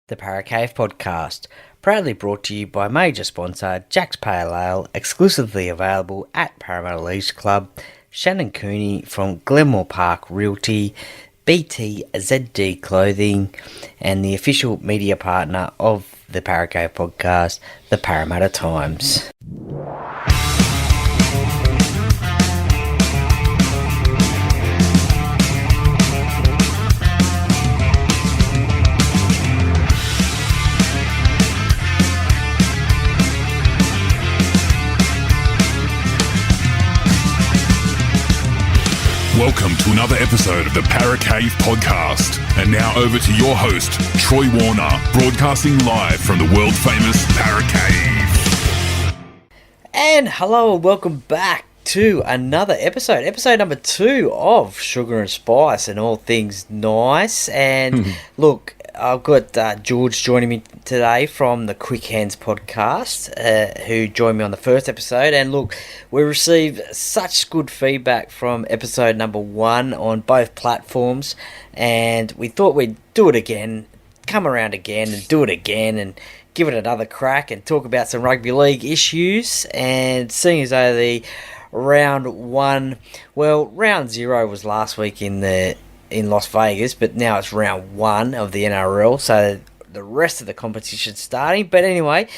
The Paracave Podcast, proudly brought to you by major sponsor Jack's Pale Ale, exclusively available at Parramatta Leisure Club, Shannon Cooney from Glenmore Park Realty, BTZD Clothing, and the official media partner of the Paracave Podcast, the Parramatta Times. Welcome to another episode of the Paracave Podcast. And now over to your host, Troy Warner, broadcasting live from the world-famous Paracave. And hello and welcome back to another episode number 2 of Sugar and Spice and all things nice. And look, I've got George joining me today from the Quick Hands podcast, who joined me on the first episode. And look, we received such good feedback from episode number 1 on both platforms, and we thought we'd do it again, come around again and do it again and give it another crack and talk about some rugby league issues. And seeing as though the round 0 was last week in Las Vegas, but now it's round 1 of the NRL, so the rest of the competition's starting. But anyway,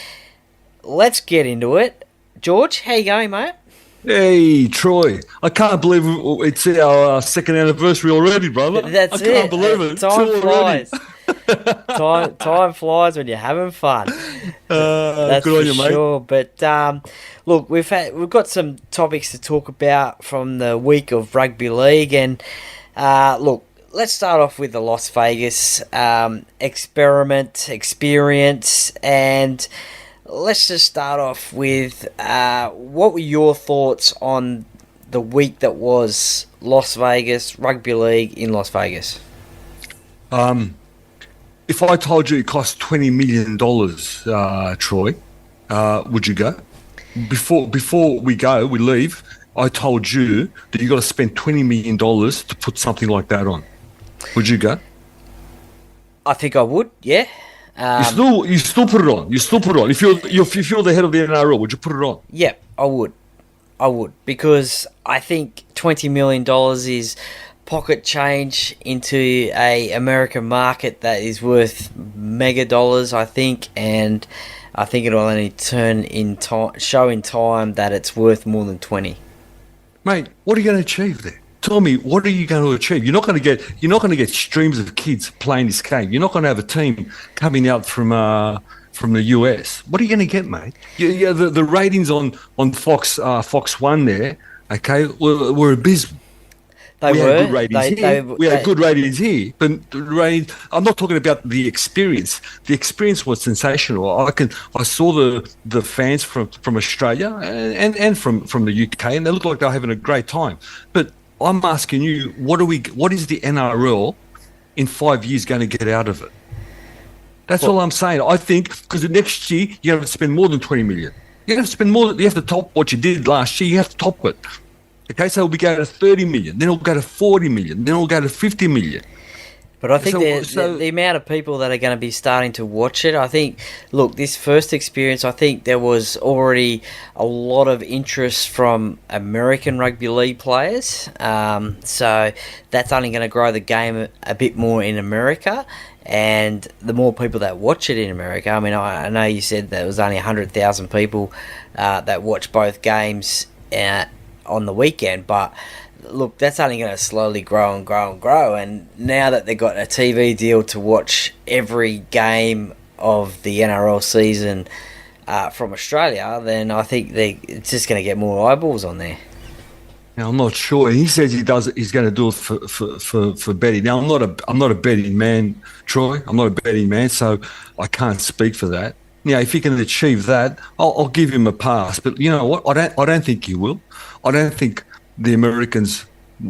let's get into it. George, how you going, mate? Hey, Troy. I can't believe it's our second anniversary already, brother. That's I can't believe it. Time flies. time flies when you're having fun. That's good on you, sure. mate. But look, we've got some topics to talk about from the week of rugby league, and look, let's start off with the Las Vegas experience, and let's just start off with what were your thoughts on the week that was Las Vegas, rugby league in Las Vegas? If I told you it cost $20 million, Troy, would you go? Before we leave, I told you that you got to spend $20 million to put something like that on. Would you go? I think I would, yeah. You still put it on. You still put it on. If you're the head of the NRL, would you put it on? Yeah, I would, because I think $20 million is pocket change into a American market that is worth mega dollars, I think, and I think it'll only show in time that it's worth more than 20. Mate, what are you going to achieve there? Tell me, what are you going to achieve? You're not going to get streams of kids playing this game. You're not going to have a team coming out from the US. What are you going to get, mate? Yeah, the ratings on Fox 1 there, okay, were abysmal. We had good ratings here, but the ratings, I'm not talking about the experience. The experience was sensational. I saw the fans from Australia and from the UK, and they looked like they were having a great time. But I'm asking you, what is the NRL in 5 years going to get out of it? That's all I'm saying. I think because the next year you have to spend more than 20 million. You have to spend more. You have to top what you did last year. You have to top it. Okay, so we'll go to 30 million, then it'll go to 40 million, then it'll go to 50 million. But I think the amount of people that are going to be starting to watch it, I think, look, this first experience, I think there was already a lot of interest from American rugby league players. So that's only going to grow the game a bit more in America. And the more people that watch it in America, I mean, I know you said there was only 100,000 people that watch both games on the weekend, but look, that's only going to slowly grow and grow and grow. And now that they've got a TV deal to watch every game of the NRL season from Australia, then I think it's just going to get more eyeballs on there. Now, I'm not sure. He says he's going to do it for betting. Now, I'm not a betting man, Troy. I'm not a betting man, so I can't speak for that. Now, if he can achieve that, I'll give him a pass. But you know what? I don't think he will. I don't think the Americans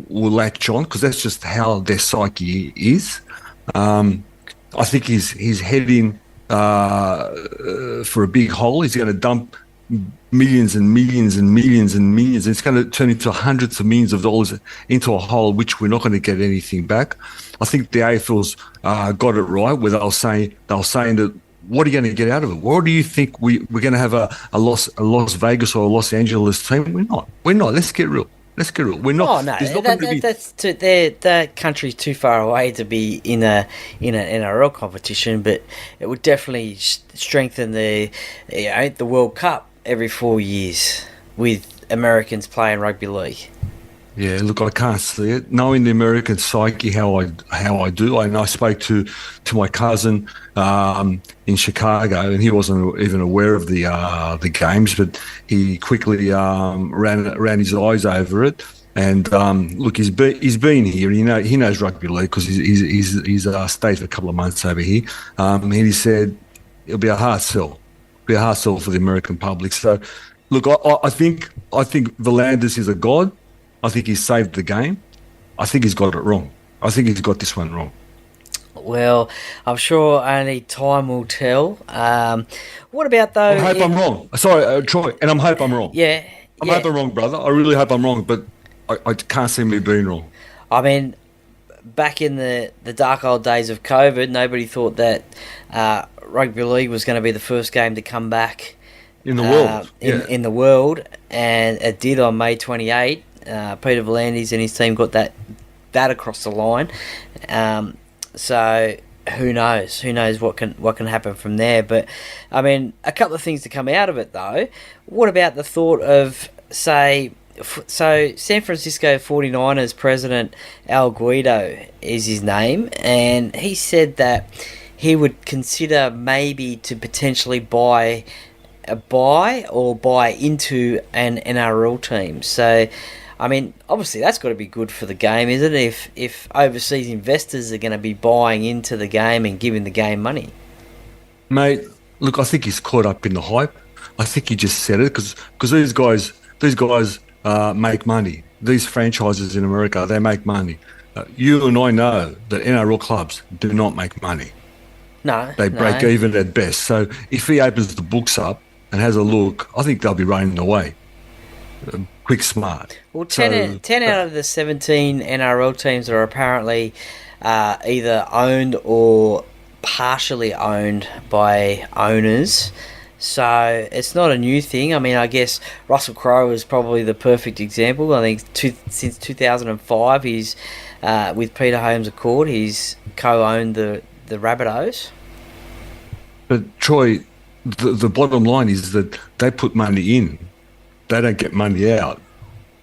will latch on because that's just how their psyche is. I think he's heading for a big hole. He's going to dump millions and millions and millions and millions. It's going to turn into hundreds of millions of dollars into a hole, which we're not going to get anything back. I think the AFL's got it right, where they were saying that, what are you going to get out of it? What do you think we're going to have a Las Vegas or a Los Angeles team? We're not. Let's get real. We're not. Oh no, that country's too far away to be in an NRL competition, but it would definitely strengthen the World Cup every 4 years with Americans playing rugby league. Yeah, look, I can't see it. Knowing the American psyche, how I do, and I spoke to my cousin in Chicago, and he wasn't even aware of the games, but he quickly ran his eyes over it. And look, he's been here. He knows rugby league because he's stayed for a couple of months over here. And he said it'll be a hard sell. For the American public. So, look, I think V'landys is a god. I think he's saved the game. I think he's got it wrong. I think he's got this one wrong. Well, I'm sure only time will tell. What about though? I hope I'm wrong. Sorry, Troy, and I hope I'm wrong. Yeah, I hope I'm wrong, brother. I really hope I'm wrong, but I can't see me being wrong. I mean, back in the dark old days of COVID, nobody thought that rugby league was going to be the first game to come back in the world. In the world, and it did on May 28. Peter V'landys and his team got that across the line. So who knows? Who knows what can happen from there? But I mean, a couple of things to come out of it though. What about the thought of, say, so San Francisco 49ers president Al Guido is his name, and he said that he would consider maybe to potentially buy into an NRL team. So, I mean, obviously that's got to be good for the game, isn't it? If overseas investors are going to be buying into the game and giving the game money. Mate, look, I think he's caught up in the hype. I think he just said it because these guys make money. These franchises in America, they make money. You and I know that NRL clubs do not make money. No, they break even at best. So if he opens the books up and has a look, I think they'll be running away. Quick, smart. Well, 10 out of the 17 NRL teams are apparently either owned or partially owned by owners. So it's not a new thing. I mean, I guess Russell Crowe is probably the perfect example. I think since 2005, he's with Peter Holmes Accord, he's co-owned the Rabbitohs. But Troy, the bottom line is that they put money in. They don't get money out.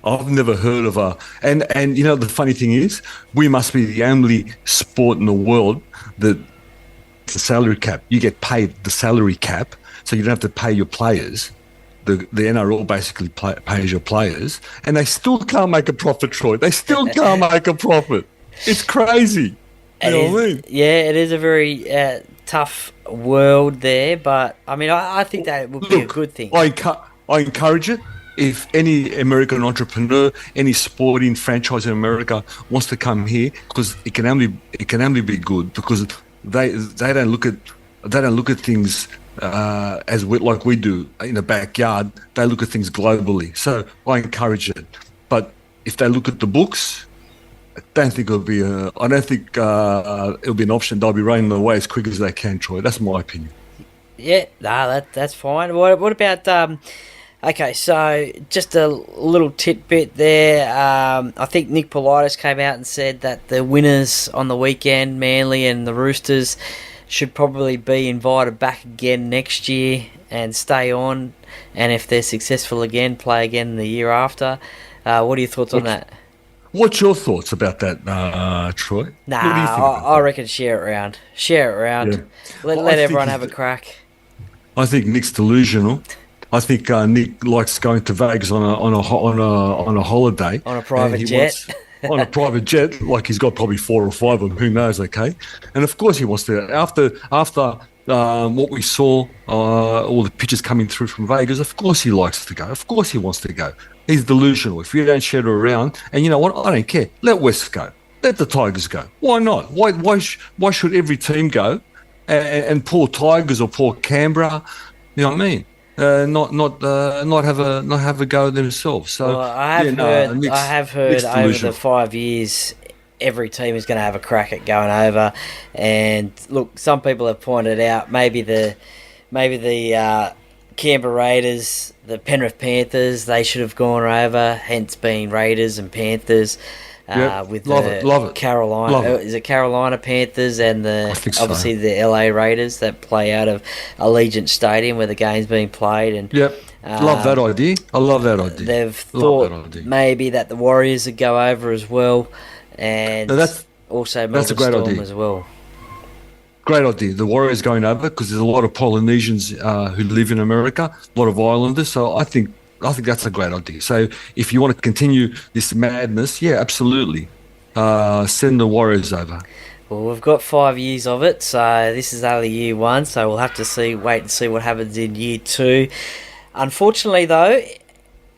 I've never heard of and you know, the funny thing is, we must be the only sport in the world that it's a salary cap. You get paid the salary cap, so you don't have to pay your players. The NRL basically pays your players, and they still can't make a profit, Troy. They still can't make a profit. It's crazy. You know what I mean? Yeah, it is a very tough world there, but I mean, I think that would be a good thing. I encourage it. If any American entrepreneur, any sporting franchise in America wants to come here, because it can only be good, because they don't look at things like we do in the backyard. They look at things globally. So I encourage it. But if they look at the books, I don't think it'll be an option. They'll be running away as quick as they can, Troy. That's my opinion. Yeah, that's fine. What about okay, so just a little tidbit there. I think Nick Politis came out and said that the winners on the weekend, Manly and the Roosters, should probably be invited back again next year and stay on. And if they're successful again, play again the year after. What are your thoughts on that? What's your thoughts about that, Troy? Nah, I reckon share it around. Yeah. Let everyone have a crack. I think Nick's delusional. I think Nick likes going to Vegas on a holiday on a private jet. On a private jet, like he's got probably 4 or 5 of them. Who knows? Okay, and of course he wants to. After what we saw, all the pictures coming through from Vegas, of course he likes to go. Of course he wants to go. He's delusional. If you don't share it around, and you know what? I don't care. Let West go. Let the Tigers go. Why not? Why should every team go? And poor Tigers or poor Canberra, you know what I mean? not have a go themselves. So Well, I have heard mixed over delusion. the 5 years, every team is going to have a crack at going over. And look, some people have pointed out maybe the Canberra Raiders, the Penrith Panthers, they should have gone over, hence being Raiders and Panthers. Yep, With love the it, love it, Carolina, love it. is it Carolina Panthers and I the think so. obviously the LA Raiders that play out of Allegiant Stadium where the game's being played, and Yep, love that idea. I love that idea. they've Love thought that idea. maybe that the Warriors would go over as well, and No, also that's a Melbourne great Storm idea. as well. Great idea. The Warriors going over because there's a lot of Polynesians who live in America, a lot of Islanders. So I think that's a great idea. So if you want to continue this madness, yeah, absolutely, send the Warriors over. Well, we've got 5 years of it, so this is only year one. So we'll have to wait and see what happens in year two. Unfortunately, though,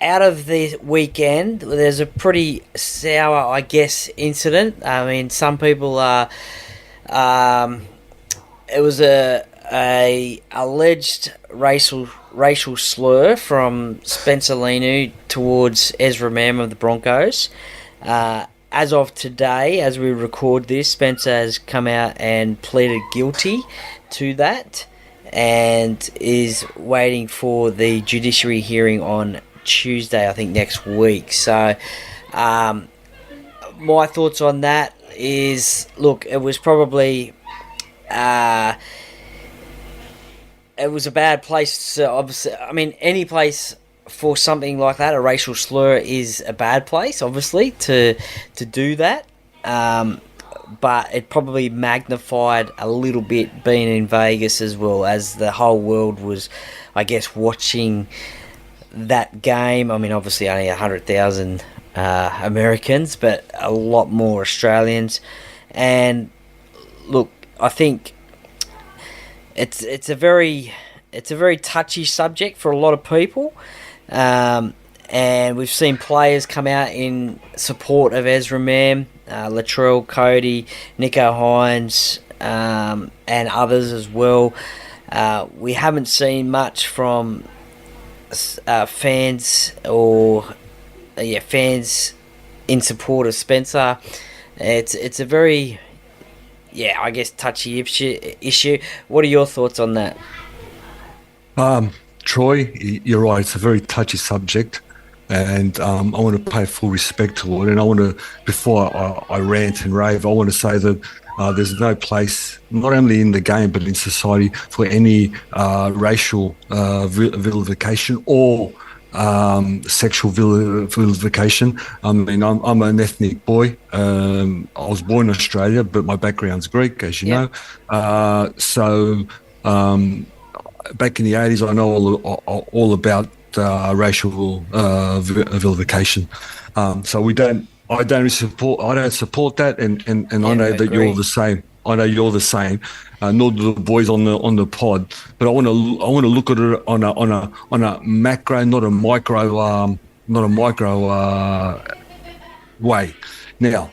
out of the weekend, there's a pretty sour, I guess, incident. I mean, some people are. It was a alleged racial slur from Spencer Leniu towards Ezra Mam of the Broncos. As of today, as we record this, Spencer has come out and pleaded guilty to that and is waiting for the judiciary hearing on Tuesday, I think next week. So, my thoughts on that is, look, it was probably... it was a bad place to, obviously, I mean, any place for something like that, a racial slur, is a bad place, obviously, to do that. But it probably magnified a little bit being in Vegas as well, as the whole world was, I guess, watching that game. I mean, obviously only 100,000 Americans, but a lot more Australians. And look, I think it's a very touchy subject for a lot of people, and we've seen players come out in support of Ezra Mam, Latrell, Cody, Nico Hines, and others as well. We haven't seen much from fans fans in support of Spencer. It's a very, I guess, touchy issue. What are your thoughts on that? Troy, you're right. It's a very touchy subject, and I want to pay full respect to it. And I want to, before I rant and rave, I want to say that there's no place, not only in the game but in society, for any racial vilification or sexual vilification. I mean, I'm an ethnic boy. I was born in Australia, but my background's Greek, as you know. So back in the 80s, I know all about racial vilification. So I don't support that, and I know that you're the same. I know you're the same. Nor do the boys on the pod. But I want to look at it on a macro, not a micro way. Now,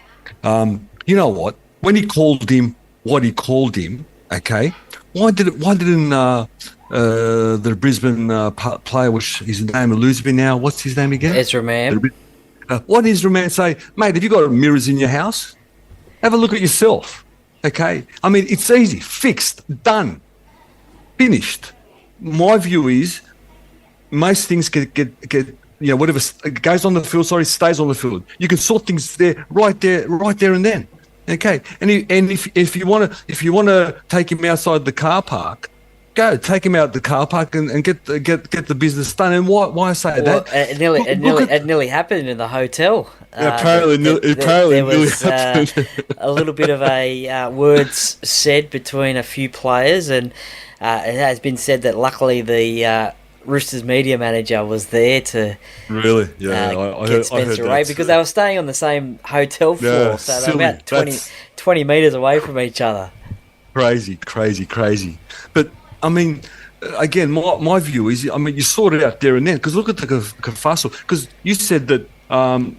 you know what? When he called him what he called him, okay. Why didn't the Brisbane player, which his name eludes me now? What's his name again? Ezra Mam. What did Ezra Mam say? Mate, have you got mirrors in your house? Have a look at yourself. Okay, I mean, it's easy, fixed, done, finished. My view is most things get whatever goes on the field, stays on the field. You can sort things right there and then. Okay, and if you want to take him outside the car park, go take him out the car park and get the business done. And why I say that? It nearly happened in the hotel. Apparently, there was a little bit of a words said between a few players, and it has been said that luckily the Roosters media manager was there to I get Spencer away, because they were staying on the same hotel floor, so they were about 20 metres away from each other. Crazy. But I mean, again, my view is, I mean, you sort it out there and then, because look at the kerfuffle. Because you said that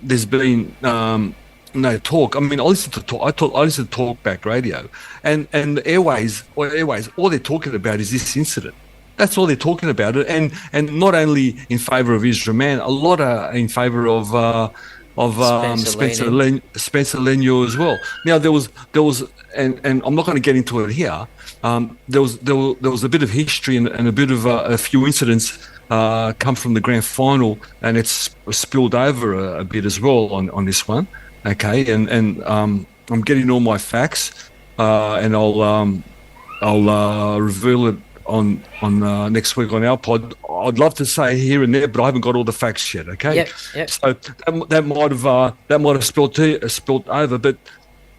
there's been no talk. I mean, I listen to talkback radio, and the airways, all they're talking about is this incident. That's all they're talking about. And not only in favour of Israel Man, a lot are in favour of Spencer Leniu as well. Now there was, and I'm not going to get into it here. There was a bit of history and a bit of a few incidents come from the grand final, and it's spilled over a bit as well on this one. Okay, and I'm getting all my facts, and I'll reveal it on next week on our pod. I'd love to say here and there, but I haven't got all the facts yet. Okay, yep. So that might have spilled over. But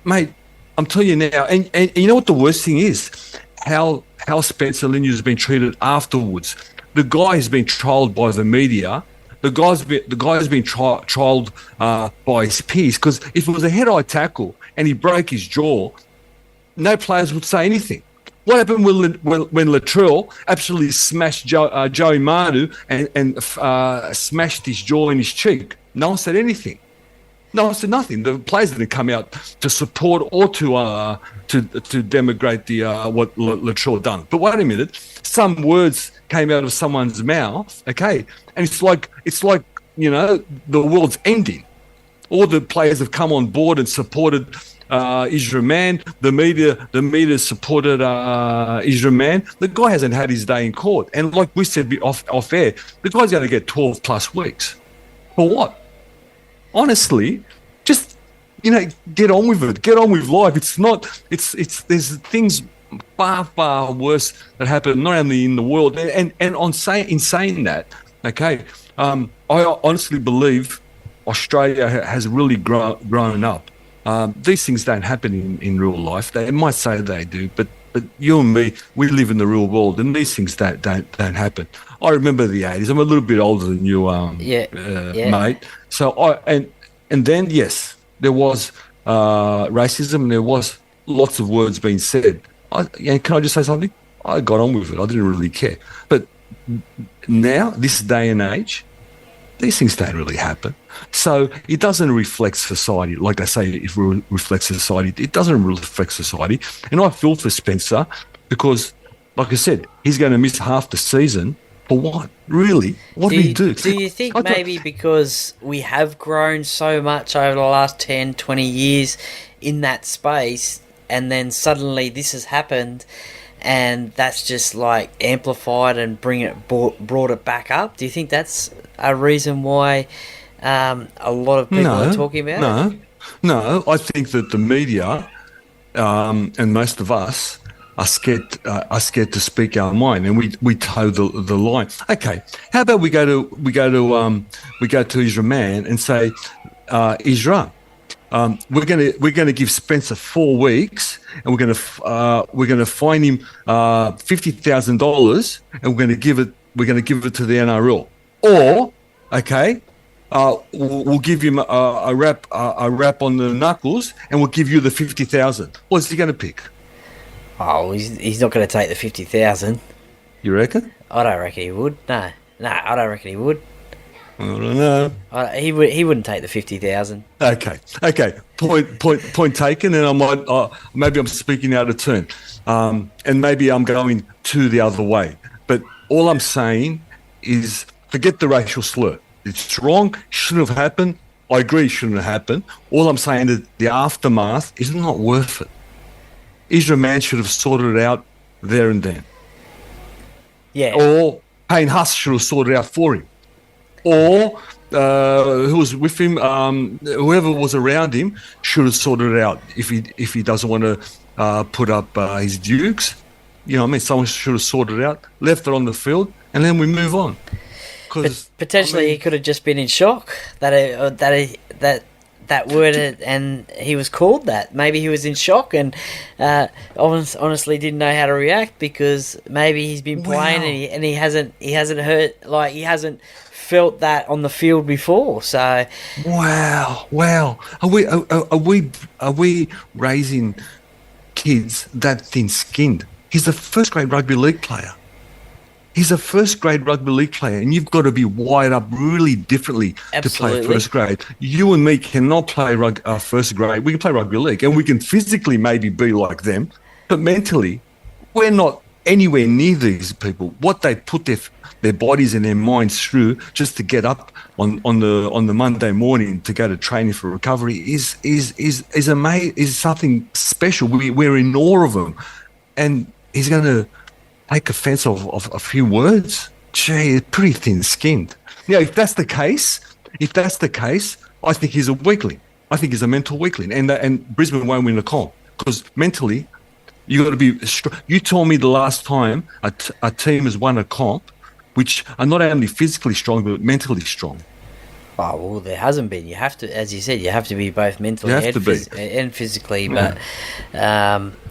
mate, I'm telling you now, and you know what the worst thing is, how Spencer Leniu has been treated afterwards. The guy has been trialled by the media. The guy's been trialled by his peers, because if it was a head-eye tackle and he broke his jaw, no players would say anything. What happened when Latrell absolutely smashed Joey Manu and smashed his jaw in his cheek? No one said anything. No one said nothing. The players didn't come out to support or to denigrate what Latrell done. But wait a minute, some words came out of someone's mouth, okay, and it's like the world's ending. All the players have come on board and supported Israel Man. The media supported Israel Man. The guy hasn't had his day in court, and like we said off air, the guy's going to get 12 plus weeks. For what? Honestly, just get on with it. Get on with life. It's not. It's. There's things far worse that happen not only in the world, and in saying that, okay, I honestly believe Australia has really grown up. These things don't happen in real life. They might say they do, but you and me, we live in the real world, and these things don't happen. I remember the 80s. I'm a little bit older than you, mate. So and then yes, there was racism, and there was lots of words being said. Can I just say something? I got on with it. I didn't really care. But now, this day and age, these things don't really happen. So it doesn't reflect society. Like they say, if it reflects society, it doesn't reflect society. And I feel for Spencer because, like I said, he's going to miss half the season. For what? Really? What did he do? Do you think maybe because we have grown so much over the last 10, 20 years in that space, and then suddenly this has happened, and that's just like amplified and brought it back up? Do you think that's a reason why a lot of people are talking about it? No. I think that the media and most of us are scared to speak our mind, and we toe the line. Okay, how about we go to Israel Man and say, Israel, we're going to give Spencer 4 weeks, and we're going to fine him $50,000, and we're going to give it to the NRL. Or, okay, we'll give him a rap on the knuckles, and we'll give you the 50,000. What's he going to pick? Oh, he's not going to take the 50,000. You reckon? I don't reckon he would. No, I don't reckon he would. I don't know. He wouldn't take the 50,000. Okay. Point taken. And I might maybe I'm speaking out of turn, and maybe I'm going to the other way. But all I'm saying is, forget the racial slur. It's wrong. Shouldn't have happened. I agree. It shouldn't have happened. All I'm saying is the aftermath is not worth it. Israel Man should have sorted it out there and then. Yeah. Or Payne Huss should have sorted it out for him. Or who was with him, whoever was around him should have sorted it out. If he doesn't want to put up his dukes, someone should have sorted it out, left it on the field, and then we move on. But potentially he could have just been in shock that word, and he was called that. Maybe he was in shock and honestly didn't know how to react, because maybe he's been playing and he hasn't heard, like, he hasn't felt that on the field before. So wow, are we raising kids that thin-skinned? He's a first-grade rugby league player. And you've got to be wired up really differently to play first grade. You and me cannot play first grade. We can play rugby league, and we can physically maybe be like them, but mentally, we're not anywhere near these people. What they put their bodies and their minds through just to get up on the Monday morning to go to training for recovery is amazing. Is something special. We're in awe of them, and he's going to take offence of a few words. Gee, pretty thin-skinned. If that's the case, I think he's a weakling. I think he's a mental weakling, and Brisbane won't win the comp because mentally, you got to be strong. You told me the last time a team has won a comp, which are not only physically strong but mentally strong. Oh, well, there hasn't been. You have to, as you said, you have to be both mentally and physically. But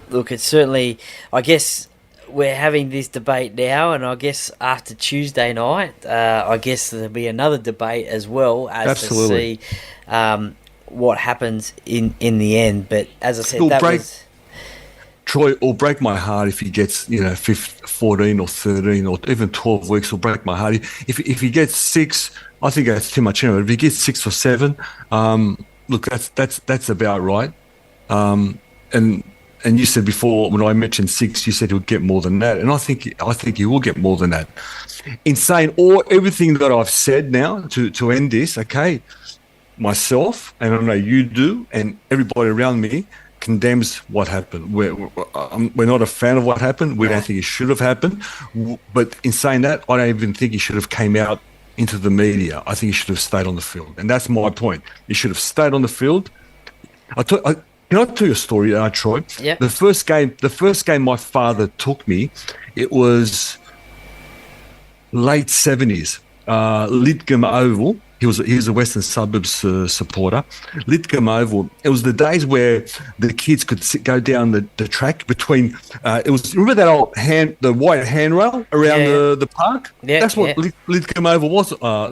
look, it's certainly, I guess, we're having this debate now, and I guess after Tuesday night, I guess there'll be another debate as well as to see what happens in the end. But as I said, Troy, it'll break my heart if he gets 14 or 13 or even 12 weeks. Will break my heart if he gets 6. I think that's too much. If he gets 6 or 7, look, that's about right. And you said before when I mentioned 6, you said he'll get more than that, and I think he will get more than that. In saying everything that I've said now to end this, okay, myself, and I know you do, and everybody around me condemns what happened. We're not a fan of what happened. We don't think it should have happened. But in saying that, I don't even think he should have came out into the media. I think he should have stayed on the field, and that's my point. He should have stayed on the field. Can I tell you a story, Troy? Yeah. The first game my father took me, it was late 70s, Lidcombe Oval. He was a Western Suburbs supporter. Lidcombe Oval. It was the days where the kids could go down the track between. Remember that old the white handrail around the park. Yeah, that's what Lidcombe Oval was.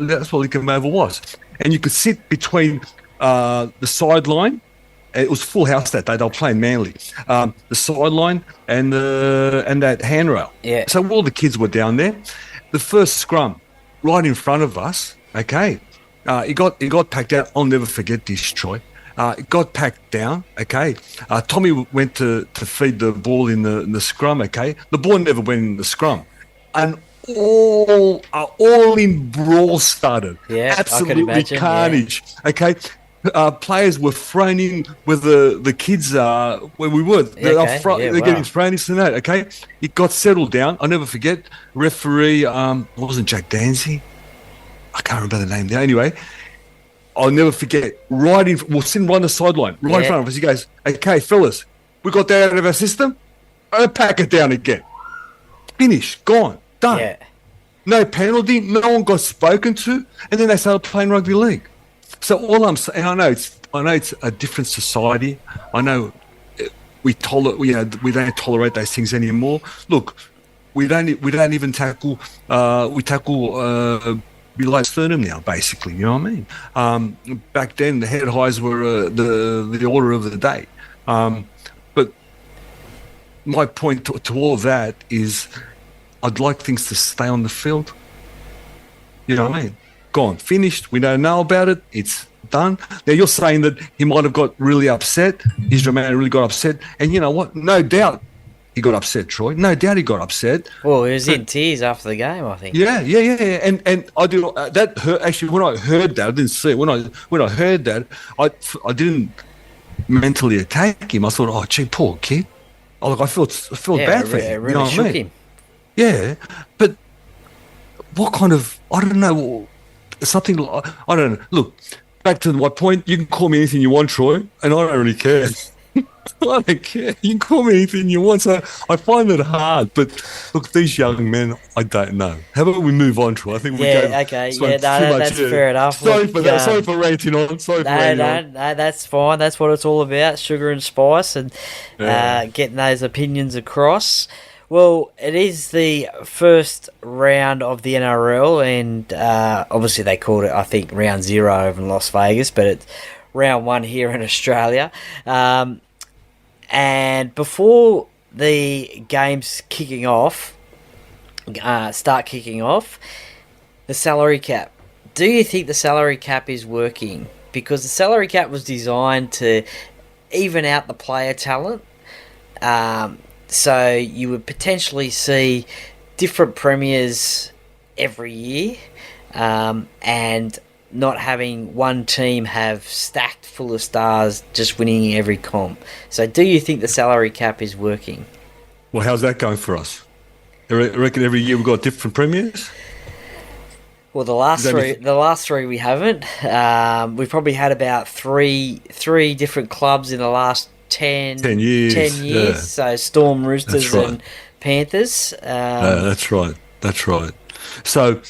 That's what Lidcombe Oval was, and you could sit between the sideline. It was full house that day. They were playing Manly. The sideline and that handrail. Yeah. So all the kids were down there. The first scrum, right in front of us. Okay. It got packed out. I'll never forget this, Troy. It got packed down. Okay. Tommy went to feed the ball in the scrum. Okay. The ball never went in the scrum, and all in brawl started. Yeah, absolutely carnage. Yeah. Okay. Players were thrown in with the kids where we were. They're getting thrown into that. Okay, it got settled down. I'll never forget. Referee, it wasn't Jack Danzy. I can't remember the name now. Anyway, I'll never forget. We're sitting right on the sideline, right in front of us. He goes, "Okay, fellas, we got that out of our system. I'll pack it down again. Finished, gone, done. Yeah. No penalty. No one got spoken to, and then they started playing rugby league." So all I'm saying, I know it's a different society. I know we don't tolerate those things anymore. Look, we don't even tackle. We tackle below sternum now, basically. You know what I mean? Back then, the head highs were the order of the day. But my point to all of that is, I'd like things to stay on the field. You know what I mean? Gone, finished. We don't know about it. It's done. Now you're saying that he might have got really upset. Israel Man really got upset, and you know what? No doubt he got upset, Troy. No doubt he got upset. Well, he was in tears after the game, I think. Yeah. And I do that. Actually, when I heard that, I didn't see it. When I heard that, I didn't mentally attack him. I thought, oh, gee, poor kid. I felt bad for him. Really shook him. Yeah, but what kind of? I don't know. Something like, I don't know. Look, back to my point. You can call me anything you want, Troy, and I don't really care. I don't care. You can call me anything you want. So I find it hard. But look, these young men, I don't know. How about we move on, Troy? I think we that's fair enough. Sorry for that. Sorry for ranting on. No, that's fine. That's what it's all about: sugar and spice, and getting those opinions across. Well, it is the first round of the NRL, and obviously they called it, I think, round 0 over in Las Vegas, but it's round 1 here in Australia. And before the games start kicking off, the salary cap. Do you think the salary cap is working? Because the salary cap was designed to even out the player talent. So you would potentially see different premiers every year, and not having one team have stacked full of stars just winning every comp. So do you think the salary cap is working? Well, how's that going for us? I reckon every year we've got different premiers? Well, the last three we haven't. We've probably had about three different clubs in the last 10 years. 10 years. Yeah. So Storm, Roosters, and Panthers. That's right. So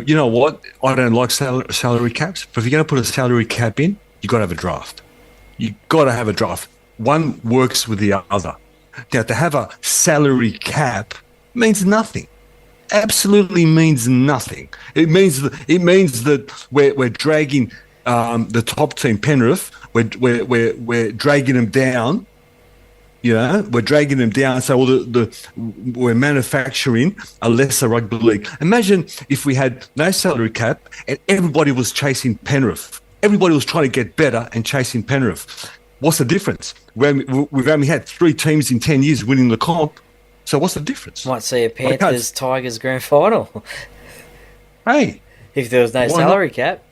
you know what? I don't like salary caps, but if you're going to put a salary cap in, you've got to have a draft. You've got to have a draft. One works with the other. Now, to have a salary cap means nothing. Absolutely means nothing. It means that we're dragging the top team, Penrith. We're dragging them down. You know, we're dragging them down. So we're manufacturing a lesser rugby league. Imagine if we had no salary cap and everybody was chasing Penrith. Everybody was trying to get better and chasing Penrith. What's the difference? We've only had 3 teams in 10 years winning the comp. So what's the difference? Might see a Panthers Tigers grand final. Hey, if there was no salary cap,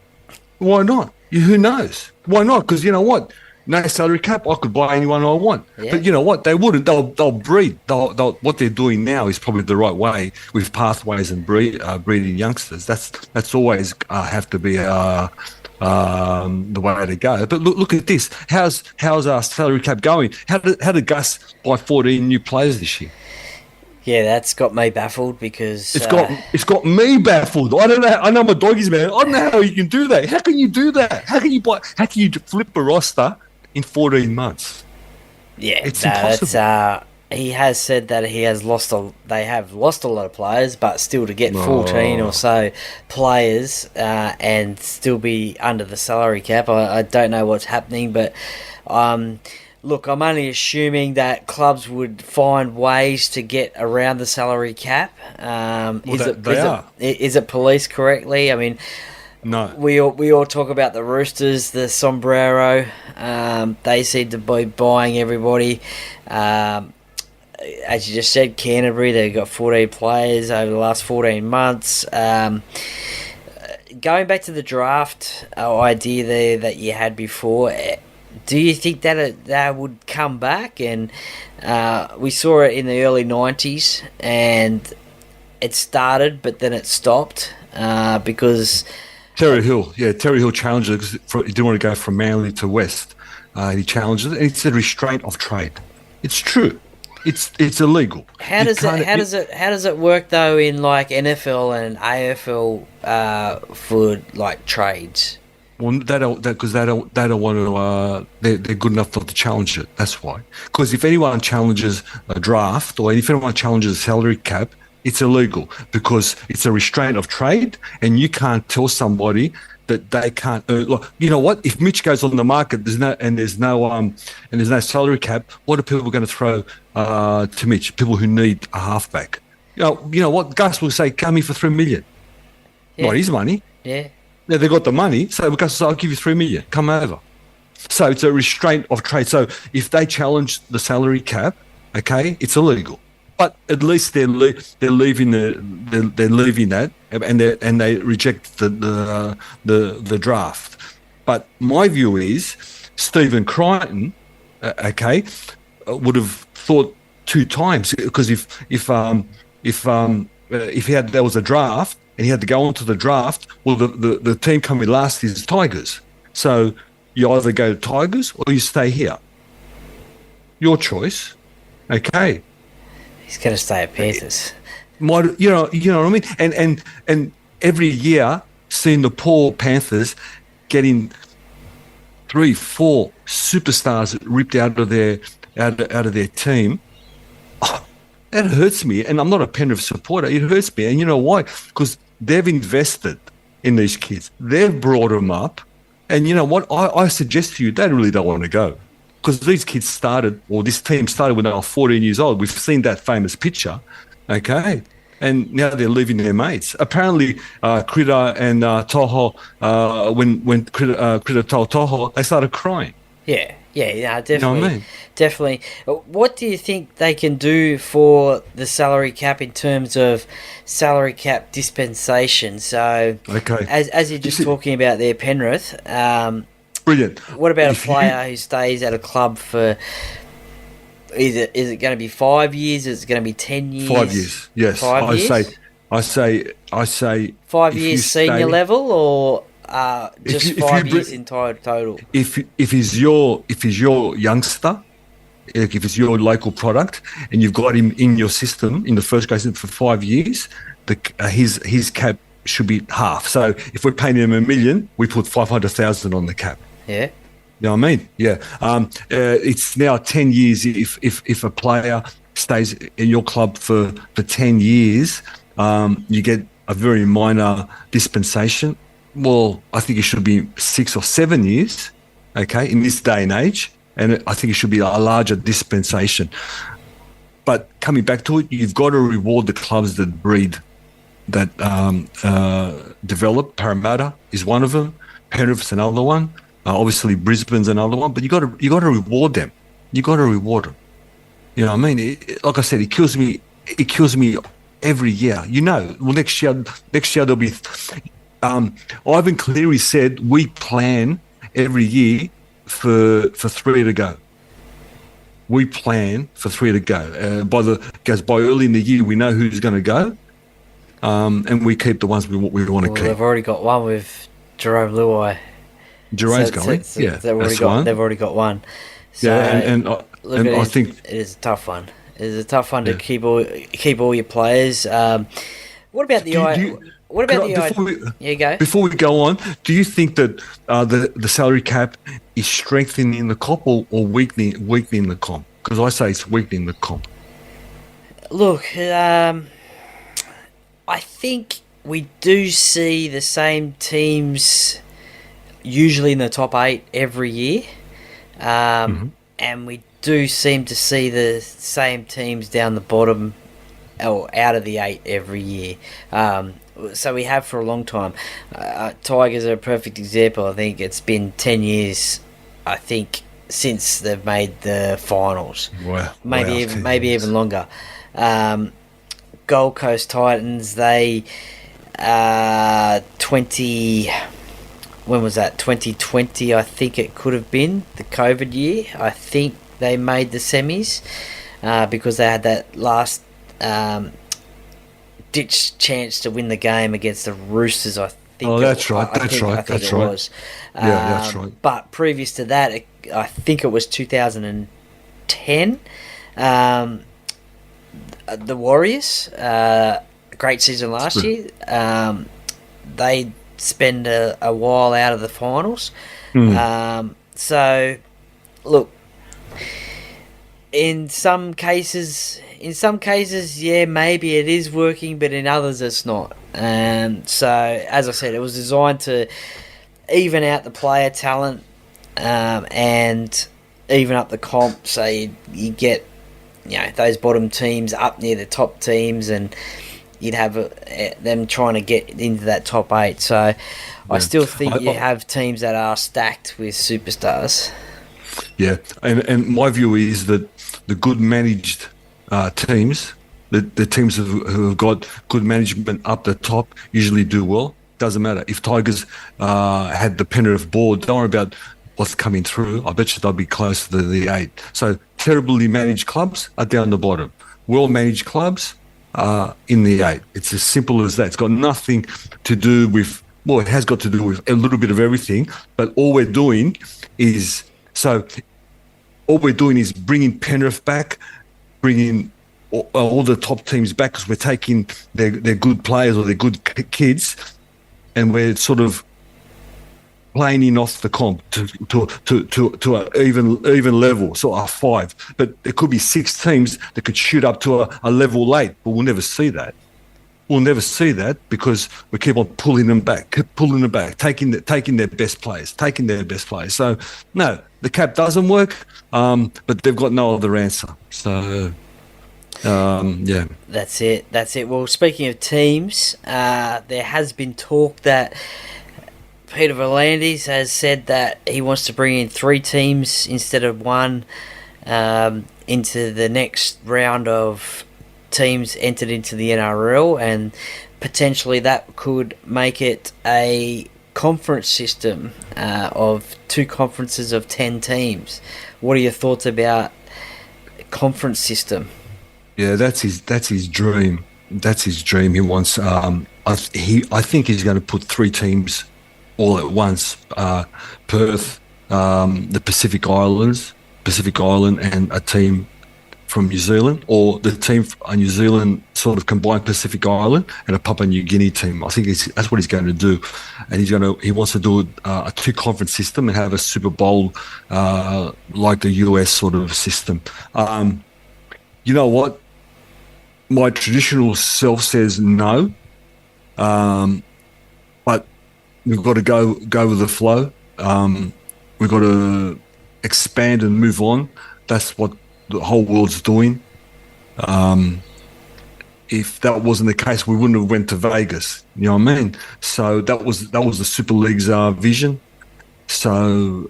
why not? Who knows? Why not? Because you know what? No salary cap, I could buy anyone I want. Yeah. But you know what? They wouldn't. They'll breed. What they're doing now is probably the right way with pathways and breeding youngsters. That's always have to be the way to go. But look at this. How's our salary cap going? How did Gus buy 14 new players this year? Yeah, that's got me baffled because it's got me baffled. I don't know. I know my doggies, man. I don't know how you can do that. How can you do that? How can you flip a roster in 14 months? Yeah, it's impossible. He has said that they have lost a lot of players, but still to get 14 or so players and still be under the salary cap, I don't know what's happening, but look, I'm only assuming that clubs would find ways to get around the salary cap. Is it policed correctly? I mean, no. We all talk about the Roosters, the sombrero. They seem to be buying everybody. As you just said, Canterbury, they've got 14 players over the last 14 months. Going back to the draft idea there that you had before, do you think that would come back? And we saw it in the early 90s, and it started, but then it stopped because... Terry Hill challenged it because he didn't want to go from Manly to West. He challenged it, and it's a restraint of trade. It's true. It's illegal. How does it work though in like NFL and AFL for like trades? Well, because they don't want to. They're good enough not to challenge it. That's why. Because if anyone challenges a draft or if anyone challenges a salary cap, it's illegal because it's a restraint of trade, and you can't tell somebody that they can't earn. Look, you know what? If Mitch goes on the market, there's no salary cap. What are people going to throw to Mitch? People who need a halfback. You know what? Gus will say, "Come here for $3 million." Yeah. Not his money. Yeah. Now they got the money, so Gus will say, "I'll give you $3 million. Come over." So it's a restraint of trade. So if they challenge the salary cap, okay, it's illegal. But at least they're leaving that, and they reject the draft. But my view is Stephen Crichton, would have thought 2 times, because if there was a draft and he had to go onto the draft, well, the team coming last is Tigers. So you either go to Tigers or you stay here. Your choice, okay. He's going to stay at Panthers. You know what I mean? And every year, seeing the poor Panthers getting 3-4 superstars ripped out of their team, that hurts me. And I'm not a Penrith supporter. It hurts me. And you know why? Because they've invested in these kids. They've brought them up. And you know what? I suggest to you, they really don't want to go. Because these kids this team started when they were 14 years old. We've seen that famous picture, okay? And now they're leaving their mates. Apparently, Critter and Toho, when Critter told Toho, they started crying. Yeah, Yeah, definitely. You know what I mean? Definitely. What do you think they can do for the salary cap in terms of salary cap dispensation? So, Okay. as you're just talking about there, Penrith, Brilliant. what about a If you, player who stays at a club for, is it going to be 5 years? Is it going to be 10 years? 5 years, yes. 5 years? I say, 5 if you years senior stay, level, or if just you, if you 5 years bring, in total? if he's your youngster, if it's your local product, and you've got him in your system in the first grade system for 5 years, his cap should be half. So if we're paying him $1 million, we put 500,000 on the cap. Yeah. You know what I mean? Yeah. It's now 10 years. If a player stays in your club for 10 years, you get a very minor dispensation. Well, I think it should be 6 or 7 years, okay, in this day and age. And I think it should be a larger dispensation. But coming back to it, you've got to reward the clubs that breed, that develop. Parramatta is one of them. Penrith's another one. Obviously, Brisbane's another one. But you got to reward them. You got to reward them. You know what I mean? Like I said, it kills me. It kills me every year. You know, well, next year there'll be. Ivan Cleary said we plan every year for 3 to go. We plan for 3 to go. By early in the year, we know who's going to go, and we keep the ones we want to keep. They've already got one with Jerome Luai. Jerome's going. Yeah, they've already got one. So, yeah, and I think it is a tough one. It is a tough one to keep all your players. What about the Before we go on, do you think that the salary cap is strengthening the comp or weakening the comp? Because I say it's weakening the comp. Look, I think we do see the same teams usually in the top 8 every year, and we do seem to see the same teams down the bottom or out of the 8 every year. So we have for a long time. Tigers are a perfect example. I think it's been 10 years, I think, since they've made the finals. Wow. Maybe even longer. Gold Coast Titans, they 2020, I think it could have been the COVID year. I think they made the semis because they had that last ditch chance to win the game against the Roosters. I think. Oh, that's right. That's right. Was. That's right. But previous to that, I think it was 2010. The Warriors, great season last year. They spend a while out of the finals. So, look, in some cases, yeah, maybe it is working, but in others it's not. So, as I said, it was designed to even out the player talent and even up the comp, so you get, you know, those bottom teams up near the top teams, and you'd have them trying to get into that top 8. So yeah. I still think you have teams that are stacked with superstars. Yeah, and my view is that the good managed teams, the teams who have got good management up the top usually do well. Doesn't matter. If Tigers had the Penrith board, don't worry about what's coming through. I bet you they'll be close to the 8. So terribly managed clubs are down the bottom. Well-managed clubs are in the 8. It's as simple as that. It's got nothing to do with, well, it has got to do with a little bit of everything, but all we're doing is bringing Penrith back, bringing all the top teams back, because we're taking their good players or their good kids, and we're sort of planing off the comp to an even level, so a 5. But there could be 6 teams that could shoot up to a level 8, but we'll never see that. We'll never see that because we keep on pulling them back, taking their best players. So no, the cap doesn't work, but they've got no other answer. So yeah, that's it. Well, speaking of teams, there has been talk that Peter Volandis has said that he wants to bring in 3 teams instead of 1 into the next round of teams entered into the NRL, and potentially that could make it a conference system of 2 conferences of 10 teams. What are your thoughts about conference system? Yeah, that's his dream. That's his dream. He wants. I think he's going to put 3 teams all at once. Perth, the Pacific Island, and a team from New Zealand, or the team from New Zealand sort of combined Pacific Island and a Papua New Guinea team. I think that's what he's going to do, and he wants to do a 2 conference system and have a Super Bowl like the US sort of system. You know what? My traditional self says no, but we've got to go with the flow. We've got to expand and move on. That's what the whole world's doing. If that wasn't the case, we wouldn't have went to Vegas. You know what I mean? So that was the Super League's vision. So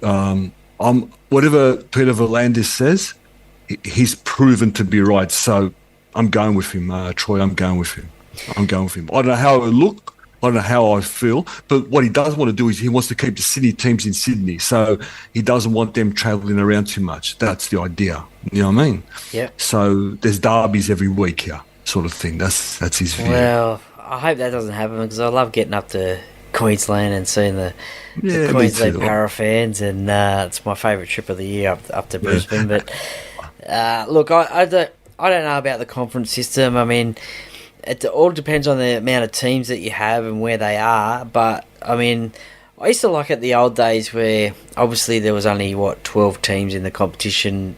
whatever Peter Volandis says, he's proven to be right. So I'm going with him, Troy. I'm going with him. I don't know how it would look. I don't know how I feel. But what he does want to do is he wants to keep the Sydney teams in Sydney. So he doesn't want them travelling around too much. That's the idea. You know what I mean? Yeah. So there's derbies every week here, sort of thing. That's his view. Well, I hope that doesn't happen, because I love getting up to Queensland and seeing the Queensland Para fans, and it's my favourite trip of the year up to Brisbane. But look, I don't know about the conference system. I mean, it all depends on the amount of teams that you have and where they are. But I mean, I used to like it the old days where obviously there was only 12 teams in the competition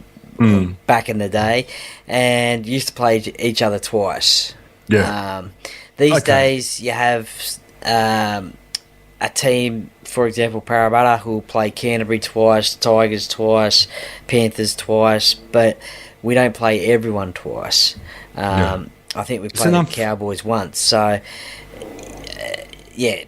back in the day, and you used to play each other twice. Yeah. These days you have a team, for example, Parramatta, who will play Canterbury twice, Tigers twice, Panthers twice, but we don't play everyone twice. I think we played the Cowboys once. So,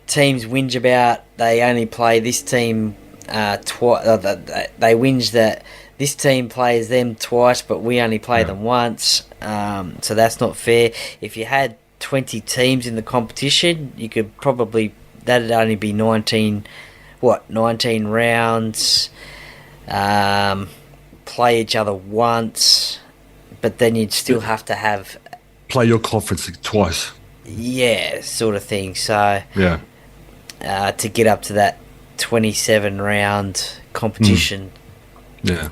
teams whinge about they only play this team twice. They whinge that this team plays them twice, but we only play them once. So that's not fair. If you had 20 teams in the competition, you could probably, that'd only be 19 rounds, play each other once, but then you'd still have to have play your conference twice. Yeah, sort of thing. So to get up to that 27 round competition. Yeah.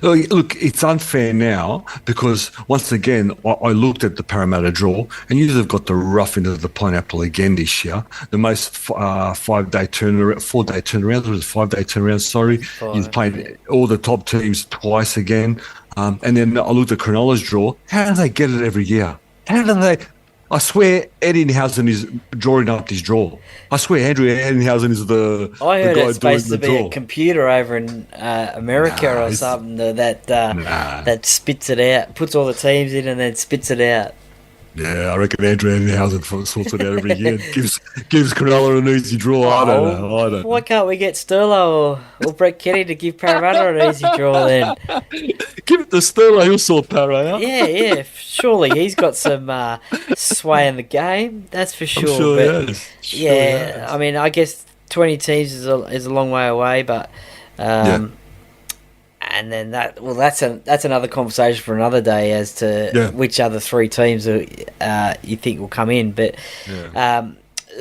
Look, it's unfair now because once again I looked at the Parramatta draw, and you have got the rough end of the pineapple again this year. The most 4-day turnaround, was it 5-day turnaround? Sorry, you've played all the top teams twice again, and then I looked at Cronulla's draw. How do they get it every year? How do they? I swear Eddinghausen is drawing up his draw. I swear Andrew Eddinghausen is the I heard the guy it's supposed to doing the be draw. a computer over in America or something that spits it out, puts all the teams in and then spits it out. Yeah, I reckon Andrew Eddinghausen sorts it out every year. gives Cronulla an easy draw. I don't know. Why can't we get Sterlo or Brett Kenny to give Parramatta an easy draw then? Give it to Sterlo, he'll sort Parra out. Yeah. Surely he's got some sway in the game, that's for sure. I'm sure but, he has. Sure he has. I mean, I guess 20 teams is a long way away, but and then that's another conversation for another day as to which other 3 teams you think will come in. But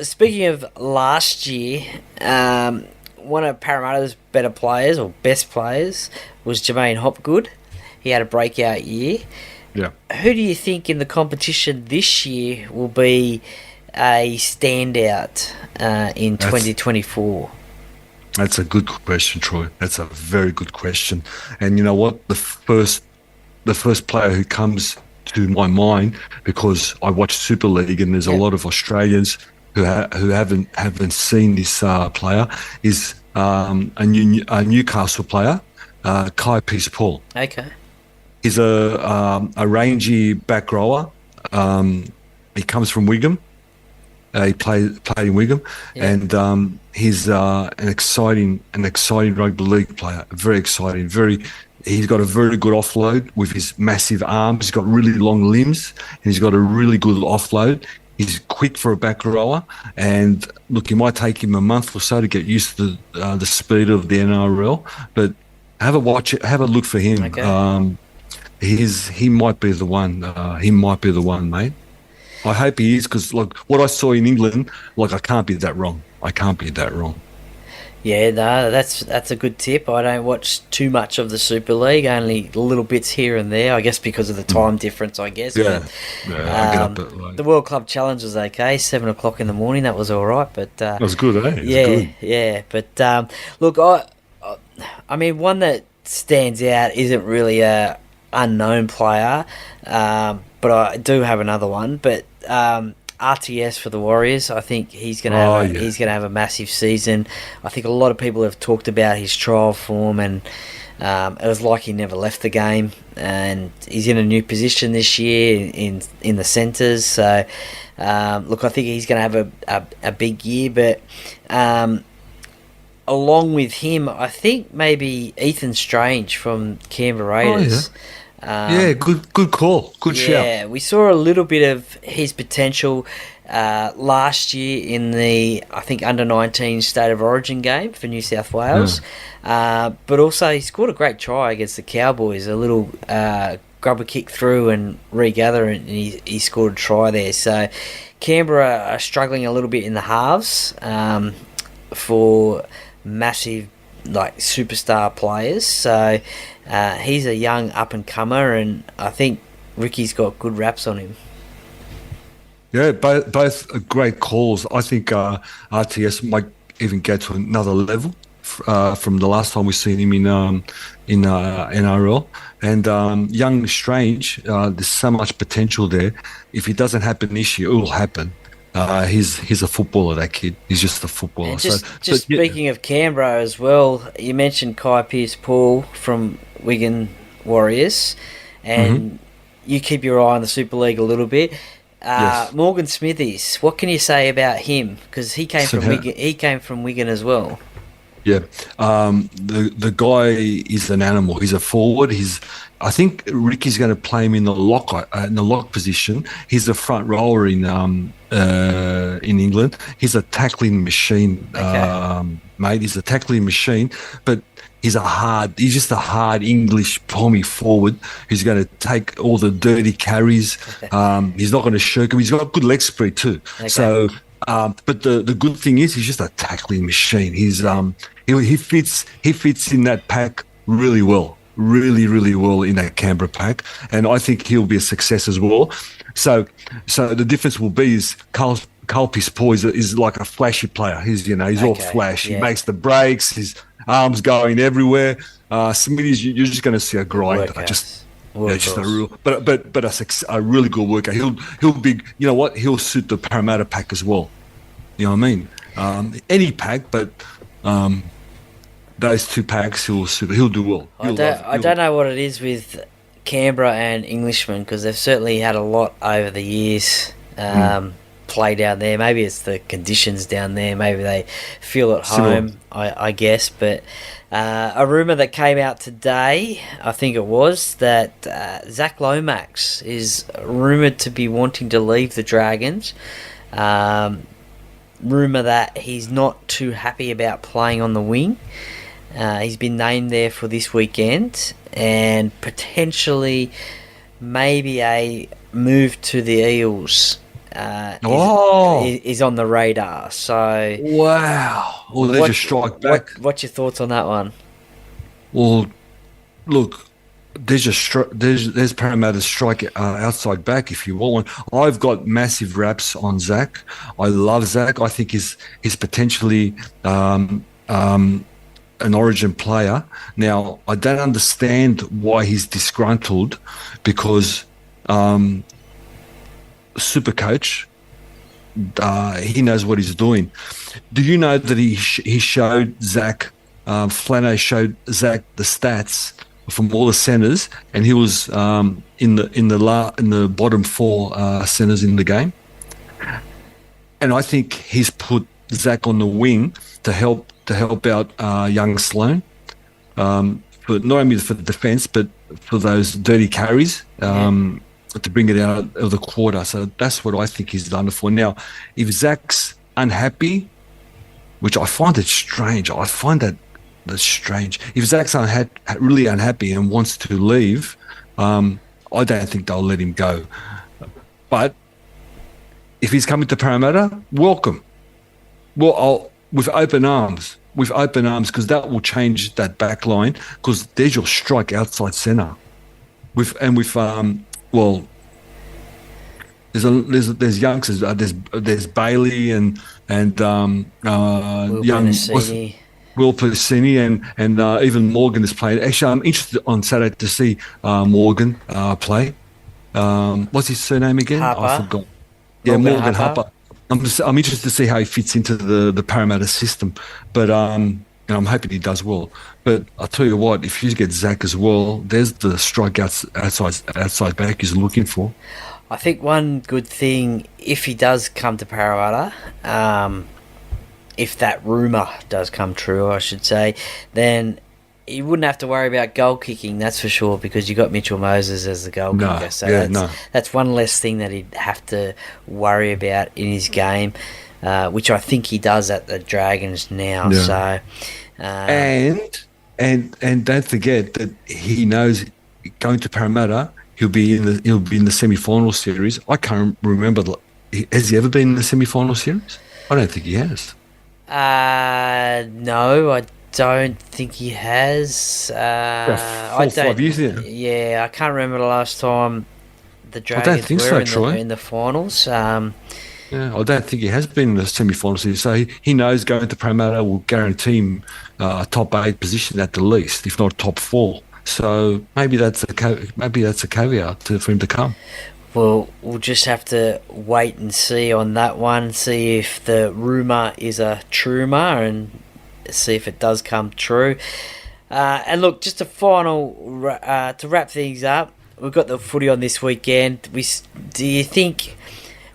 speaking of last year, one of Parramatta's better players or best players was Jermaine Hopgood. He had a breakout year. Yeah. Who do you think in the competition this year will be a standout in 2024? That's a good question, Troy. That's a very good question. And you know what? The first player who comes to my mind, because I watch Super League and there's a lot of Australians who haven't seen this player, is a Newcastle player, Kai Pearce-Paul. Okay. He's a rangy back rower. He comes from Wigan. He played in Wigan, and he's an exciting rugby league player. Very exciting. He's got a very good offload with his massive arms. He's got really long limbs, and he's got a really good offload. He's quick for a back rower, and look, it might take him a month or so to get used to the speed of the NRL. But have a look for him. Okay. He might be the one. He might be the one, mate. I hope he is, because like what I saw in England, like I can't be that wrong. Yeah, no, that's a good tip. I don't watch too much of the Super League, only little bits here and there, I guess because of the time difference, I guess. Yeah, but, I get up at late. The World Club Challenge was okay, 7 o'clock in the morning, that was all right. But That was good, eh? Yeah. But look, I mean, one that stands out isn't really a unknown player, but I do have another one. But RTS for the Warriors, I think he's going to he's going to have a massive season. I think a lot of people have talked about his trial form, and it was like he never left the game. And he's in a new position this year in the centres. So look, I think he's going to have a big year. But along with him, I think maybe Ethan Strange from Canberra Raiders. Good call. Good shout. Yeah, we saw a little bit of his potential last year in the, I think, under-19 State of Origin game for New South Wales. But also he scored a great try against the Cowboys, a little grubber kick through and regather, and he scored a try there. So Canberra are struggling a little bit in the halves for massive, like, superstar players. So he's a young up-and-comer, and I think Ricky's got good raps on him. Yeah, both great calls. I think RTS might even get to another level from the last time we've seen him in NRL. And young Strange, there's so much potential there. If it doesn't happen this year, it will happen. He's a footballer, that kid. He's just a footballer. And just speaking of Canberra as well, you mentioned Kai Pearce-Paul from Wigan Warriors, and you keep your eye on the Super League a little bit. Yes. Morgan Smithies, what can you say about him? Because he came from Wigan. He came from Wigan as well. Yeah, the guy is an animal. He's a forward. I think Ricky's going to play him in the lock position. He's a front rower in England. He's a tackling machine, mate. He's a tackling machine, but he's just a hard English pommy forward who's going to take all the dirty carries. He's not going to shirk him. He's got good leg speed too. Okay. So, but the good thing is he's just a tackling machine. He fits in that pack really well. Really well in that Canberra pack, and I think he'll be a success as well. So the difference will be is Carl Pearce-Paul is like a flashy player. He's all flash. Yeah. He makes the breaks. His arms going everywhere. Smithies, you're just going to see a grinder. Just a real, but a really good worker. He'll be. You know what? He'll suit the Parramatta pack as well. You know what I mean? Any pack, but. Those two packs, he'll do well. I don't know what it is with Canberra and Englishmen, because they've certainly had a lot over the years play down there. Maybe it's the conditions down there. Maybe they feel at home, I guess. But a rumour that came out today, I think it was, that Zac Lomax is rumoured to be wanting to leave the Dragons. Rumour that he's not too happy about playing on the wing. He's been named there for this weekend, and potentially maybe a move to the Eels is on the radar. So wow, well, there's a strike back. What's your thoughts on that one? Well, look, there's Parramatta's strike outside back if you want one. I've got massive raps on Zac. I love Zac. I think he's potentially an Origin player. Now, I don't understand why he's disgruntled, because Supercoach, he knows what he's doing. Do you know that he showed Zac, Flano showed Zac the stats from all the centres, and he was in the bottom four centres in the game? And I think he's put Zac on the wing to help out young Sloan, but not only for the defence, but for those dirty carries to bring it out of the quarter. So that's what I think he's done it for. Now, if Zac's unhappy, which I find it strange, that's strange. If Zac's really unhappy and wants to leave, I don't think they'll let him go. But if he's coming to Parramatta, welcome. Well, with open arms, because that will change that back line, because there's your strike outside centre. There's youngsters. There's Bailey and young Will Placini and even Morgan is playing. Actually, I'm interested on Saturday to see Morgan play. What's his surname again? Harper. I forgot. Yeah, Morgan Harper. I'm interested to see how he fits into the Parramatta system, but and I'm hoping he does well. But I'll tell you what, if you get Zac as well, there's the strikeouts outside back he's looking for. I think one good thing, if he does come to Parramatta, if that rumour does come true, I should say, then you wouldn't have to worry about goal kicking, that's for sure, because you got Mitchell Moses as the goal kicker. So that's one less thing that he'd have to worry about in his game, which I think he does at the Dragons now. Yeah. So, and don't forget that he knows going to Parramatta, he'll be in the semi-final series. I can't remember. Has he ever been in the semi-final series? I don't think he has. No, I don't think he has. 5 years ago. Yeah, I can't remember the last time the Dragons were in the finals. I don't think he has been in the semi-final series. So he knows going to Parramatta will guarantee him a top 8 position at the least, if not top 4. So maybe that's a caveat for him to come. Well, we'll just have to wait and see on that one, see if the rumour is a trumour and see if it does come true. And look, just a final, to wrap things up, we've got the footy on this weekend. Do you think,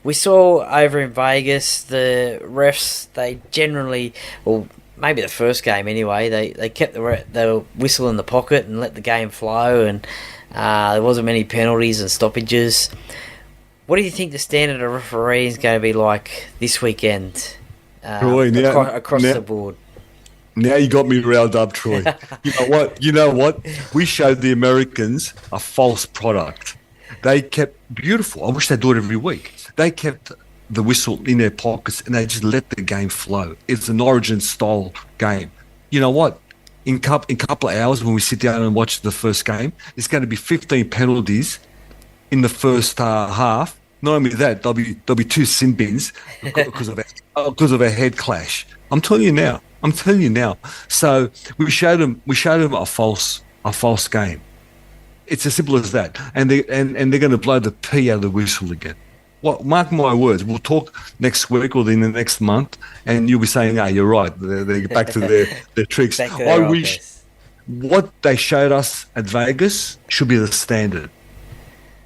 we saw over in Vegas, the refs, they generally, well, maybe the first game anyway, they kept the whistle in the pocket and let the game flow, and there wasn't many penalties and stoppages. What do you think the standard of refereeing is going to be like this weekend across the board? Now you got me riled up, Troy. You know what? We showed the Americans a false product. They kept beautiful. I wish they'd do it every week. They kept the whistle in their pockets and they just let the game flow. It's an Origin-style game. You know what? In couple of hours when we sit down and watch the first game, it's going to be 15 penalties in the first half. Not only that, there'll be 2 sin bins because of a head clash. I'm telling you now. So we showed them a false game. It's as simple as that. And they're going to blow the pee out of the whistle again. Well, mark my words. We'll talk next week or in the next month, and you'll be saying, you're right. They're back to their tricks. I wish what they showed us at Vegas should be the standard.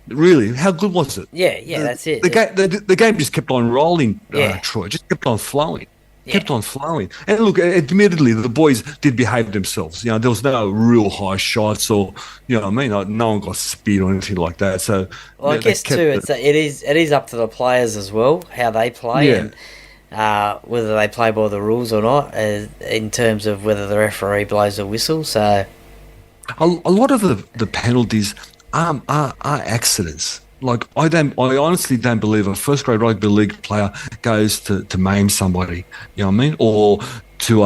Really, how good was it? Yeah, that's it. The game just kept on rolling, Troy. Just kept on flowing. Kept on flowing. And look, admittedly, the boys did behave themselves. There was no real high shots or, no one got speed or anything like that. So, I guess too, it is up to the players as well, how they play and whether they play by the rules or not, in terms of whether the referee blows a whistle. So, a lot of the penalties are accidents. Like, I honestly don't believe a first-grade rugby league player goes to maim somebody, you know what I mean? Or to,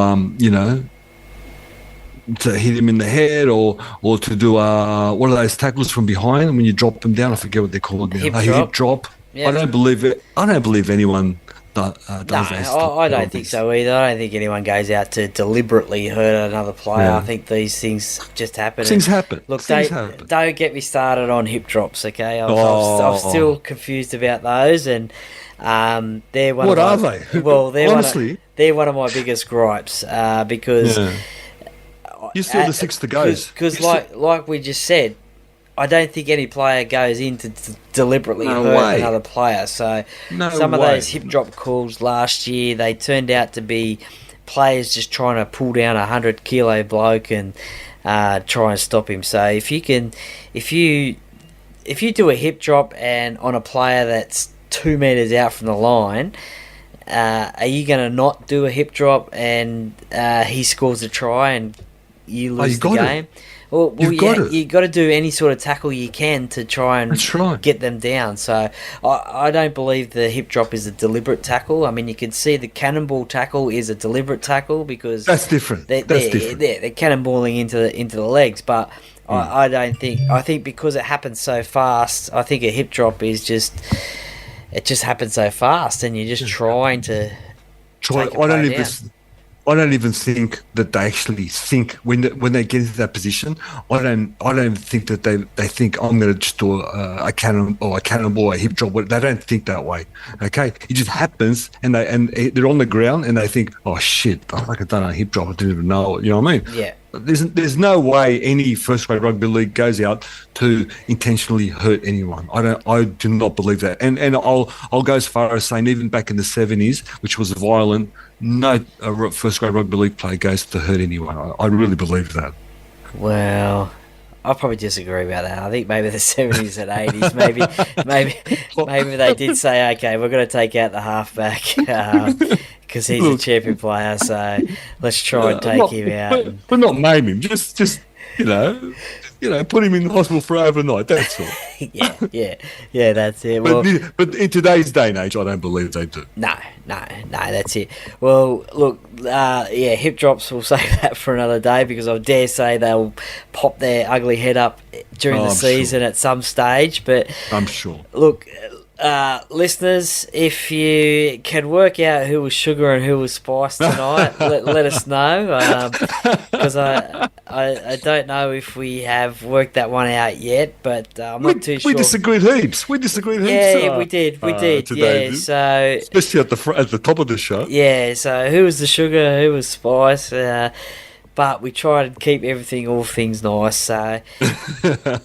to hit him in the head or to do what are those tackles from behind when you drop them down? I forget what they're called now. Hip drop. Yeah. I don't believe it. I don't believe anyone does those. I don't think so either. I don't think anyone goes out to deliberately hurt another player. I think these things just happen. Things happen. Look, don't get me started on hip drops, okay? I'm still confused about those, and they're one. What are they? Well, they're one of my biggest gripes because you're still the 6 to goes. Because like we just said, I don't think any player goes in to deliberately hurt another player. So some of those hip drop calls last year, they turned out to be players just trying to pull down 100-kilo bloke and try and stop him. So if you do a hip drop and on a player that's 2 meters out from the line, are you going to not do a hip drop and he scores a try and you lose the game? Well, you got to do any sort of tackle you can to try and get them down. So I don't believe the hip drop is a deliberate tackle. I mean, you can see the cannonball tackle is a deliberate tackle because that's different. They're cannonballing into the legs. But I don't think. I think because it happens so fast, I think a hip drop is just happens so fast, and you're just trying to. I don't even think that they actually think when they get into that position. I don't even think that they think I'm going to just do a cannonball, a hip drop. They don't think that way. Okay, it just happens, and they're on the ground and they think, oh shit, I've done a hip drop. I didn't even know it. You know what I mean? Yeah. There's no way any first grade rugby league goes out to intentionally hurt anyone. I do not believe that. And I'll go as far as saying even back in the 70s, which was violent, no first grade rugby league player goes to hurt anyone. I really believe that. Well, I'll probably disagree about that. I think maybe the 70s and 80s, maybe they did say, okay, we're going to take out the halfback because he's a champion player, so let's try and take him out. But not maim him, just put him in the hospital for overnight. That's all. yeah, that's it. But in today's day and age, I don't believe they do. No, that's it. Well, look, hip drops, we'll save that for another day because I dare say they'll pop their ugly head up during the season at some stage. But I'm sure. Look, listeners, if you can work out who was sugar and who was spice tonight, let us know because I don't know if we have worked that one out yet, but I'm not too sure. We disagreed heaps. Yeah, we did. Today, so especially at the top of the show. Yeah, so who was the sugar, who was spice? But we try to keep all things nice. So,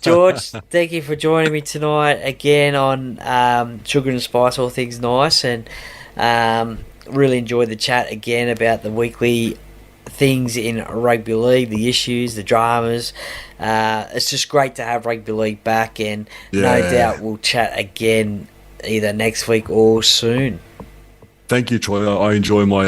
George, thank you for joining me tonight again on Sugar and Spice, all things nice, and really enjoyed the chat again about the weekly things in rugby league, the issues, the dramas. It's just great to have rugby league back, and no doubt we'll chat again either next week or soon. Thank you, Troy. I enjoy my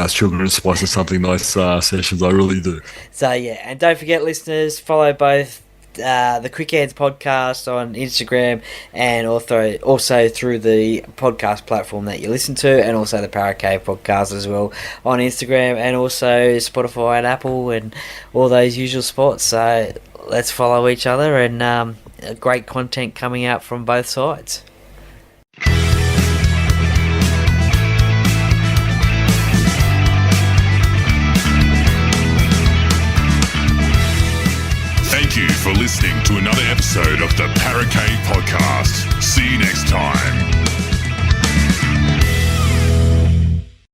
sugar and spice and something nice sessions. I really do. So and don't forget, listeners, follow both the Quick Hands podcast on Instagram and also through the podcast platform that you listen to, and also the Para Cave podcast as well on Instagram, and also Spotify and Apple and all those usual spots. So let's follow each other, and great content coming out from both sides. Thank you for listening to another episode of the Para Cave podcast. See you next time.